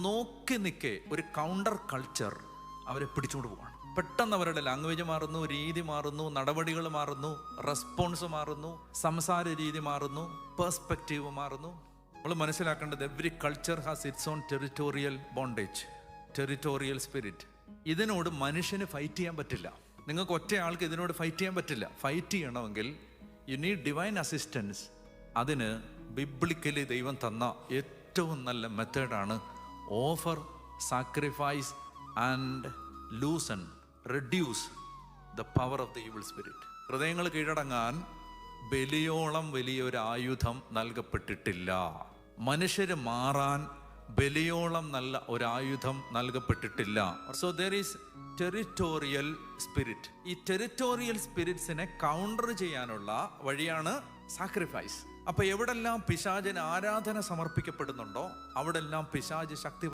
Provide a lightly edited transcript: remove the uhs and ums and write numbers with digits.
നോക്കി നിൽക്കെ ഒരു കൗണ്ടർ കൾച്ചർ അവരെ പിടിച്ചുകൊണ്ട് പോവാണ്. പെട്ടെന്ന് അവരുടെ ലാംഗ്വേജ് മാറുന്നു, രീതി മാറുന്നു, നടപടികൾ മാറുന്നു, റെസ്പോൺസ് മാറുന്നു, സംസാര രീതി മാറുന്നു, പെർസ്പെക്റ്റീവ് മാറുന്നു. നമ്മൾ മനസ്സിലാക്കേണ്ടത് every culture has it's on territorial bondage, territorial spirit. ഇതിനോട് മനുഷ്യന് ഫൈറ്റ് ചെയ്യാൻ പറ്റില്ല. നിങ്ങൾക്ക് ഒറ്റ ആൾക്ക് ഇതിനോട് ഫൈറ്റ് ചെയ്യാൻ പറ്റില്ല. ഫൈറ്റ് ചെയ്യണമെങ്കിൽ യു നീഡ് ഡിവൈൻ അസിസ്റ്റൻസ്. അതിന് ബിബ്ലിക്കലി ദൈവം തന്ന ഏറ്റവും നല്ല മെത്തേഡാണ് offer, sacrifice and loosen, reduce the power of the evil spirit. ഹൃദയങ്ങൾ കീഴടങ്ങാൻ ബലിയോളം വലിയൊരു ആയുധം നൽകപ്പെട്ടിട്ടില്ല. മനുഷ്യര് മാറാൻ ബലിയോളം നല്ല ഒരായുധം നൽകപ്പെട്ടിട്ടില്ല. So there is territorial spirit. ഈ ടെറിറ്റോറിയൽ സ്പിരിറ്റ്സിനെ കൗണ്ടർ ചെയ്യാനുള്ള വഴിയാണ് സാക്രിഫൈസ്. അപ്പൊ എവിടെല്ലാം പിശാചിന് ആരാധന സമർപ്പിക്കപ്പെടുന്നുണ്ടോ അവിടെല്ലാം പിശാച് ശക്തി